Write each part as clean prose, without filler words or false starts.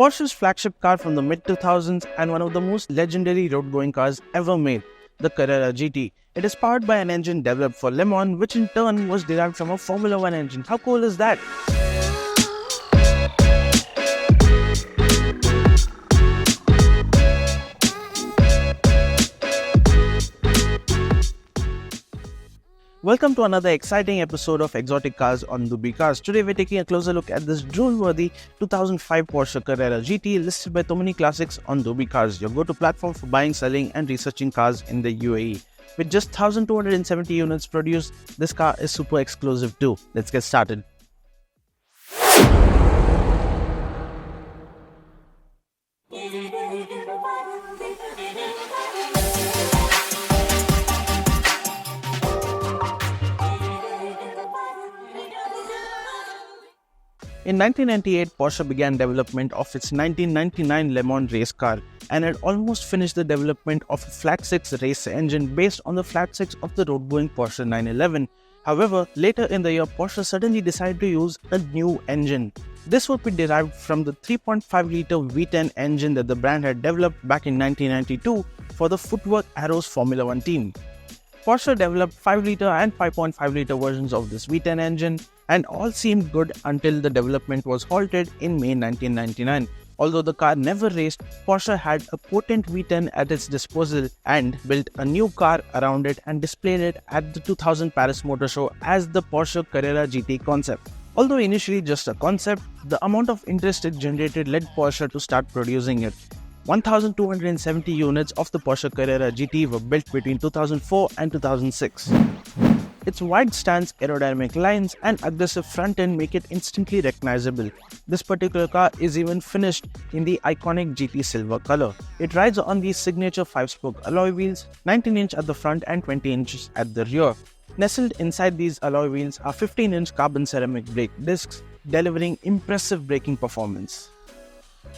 Porsche's flagship car from the mid-2000s and one of the most legendary road-going cars ever made, the Carrera GT. It is powered by an engine developed for Le Mans, which in turn was derived from a Formula 1 engine. How cool is that? Welcome to another exciting episode of Exotic Cars on Dubi Cars. Today we're taking a closer look at this drool-worthy 2005 Porsche Carrera GT listed by Tomini Classics on Dubi Cars, your go-to platform for buying, selling and researching cars in the UAE. With just 1,270 units produced, this car is super exclusive too. Let's get started. In 1998, Porsche began development of its 1999 Le Mans race car and had almost finished the development of a flat 6 race engine based on the flat 6 of the road-going Porsche 911. However, later in the year, Porsche suddenly decided to use a new engine. This would be derived from the 3.5-litre V10 engine that the brand had developed back in 1992 for the Footwork Arrows Formula 1 team. Porsche developed 5-litre and 5.5-litre versions of this V10 engine, and all seemed good until the development was halted in May 1999. Although the car never raced, Porsche had a potent V10 at its disposal and built a new car around it and displayed it at the 2000 Paris Motor Show as the Porsche Carrera GT concept. Although initially just a concept, the amount of interest it generated led Porsche to start producing it. 1,270 units of the Porsche Carrera GT were built between 2004 and 2006. Its wide stance, aerodynamic lines and aggressive front end make it instantly recognizable. This particular car is even finished in the iconic GT silver color. It rides on these signature 5-spoke alloy wheels, 19-inch at the front and 20 inches at the rear. Nestled inside these alloy wheels are 15-inch carbon ceramic brake discs, delivering impressive braking performance.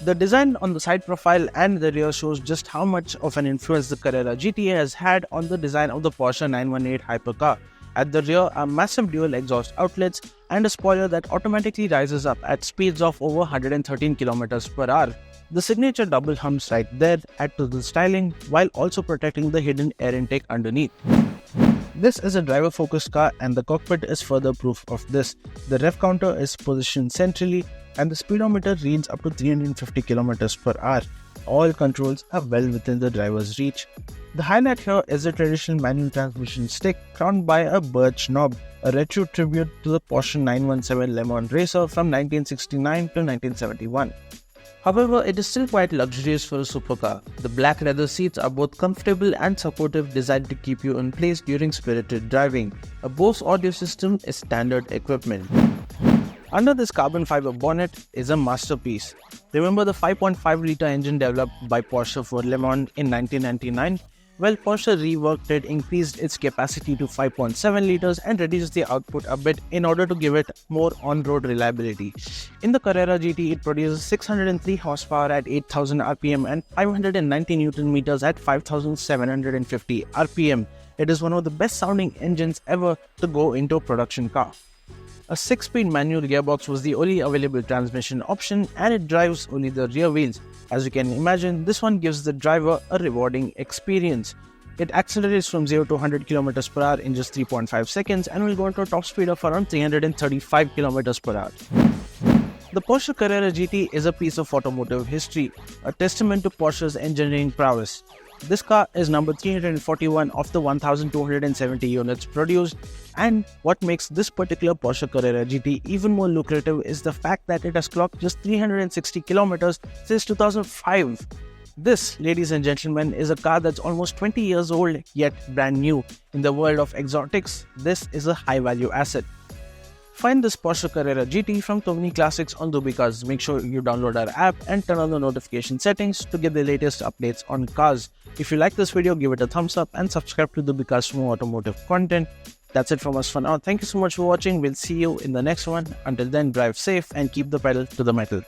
The design on the side profile and the rear shows just how much of an influence the Carrera GT has had on the design of the Porsche 918 hypercar. At the rear are massive dual exhaust outlets and a spoiler that automatically rises up at speeds of over 113 km per hour. The signature double humps right there add to the styling while also protecting the hidden air intake underneath. This is a driver-focused car and the cockpit is further proof of this. The rev counter is positioned centrally and the speedometer reads up to 350 km per hour. All controls are well within the driver's reach. The highlight here is a traditional manual transmission stick crowned by a birch knob, a retro tribute to the Porsche 917 Le Mans racer from 1969 to 1971. However, it is still quite luxurious for a supercar. The black leather seats are both comfortable and supportive, designed to keep you in place during spirited driving. A Bose audio system is standard equipment. Under this carbon fiber bonnet is a masterpiece. Remember the 5.5-litre engine developed by Porsche for Le Mans in 1999? Well, Porsche reworked it, increased its capacity to 5.7 litres and reduced the output a bit in order to give it more on-road reliability. In the Carrera GT, it produces 603 horsepower at 8,000 RPM and 590 Newton meters at 5,750 RPM. It is one of the best sounding engines ever to go into a production car. A 6-speed manual gearbox was the only available transmission option and it drives only the rear wheels. As you can imagine, this one gives the driver a rewarding experience. It accelerates from 0 to 100 km per hour in just 3.5 seconds and will go to a top speed of around 335 km per hour. The Porsche Carrera GT is a piece of automotive history, a testament to Porsche's engineering prowess. This car is number 341 of the 1,270 units produced, and what makes this particular Porsche Carrera GT even more lucrative is the fact that it has clocked just 360 kilometers since 2005. This, ladies and gentlemen, is a car that's almost 20 years old yet brand new. In the world of exotics, this is a high-value asset. Find this Porsche Carrera GT from Tomini Classics on Dubi Cars. Make sure you download our app and turn on the notification settings to get the latest updates on cars. If you like this video, give it a thumbs up and subscribe to Dubi Cars for more automotive content. That's it from us for now. Thank you so much for watching. We'll see you in the next one. Until then, drive safe and keep the pedal to the metal.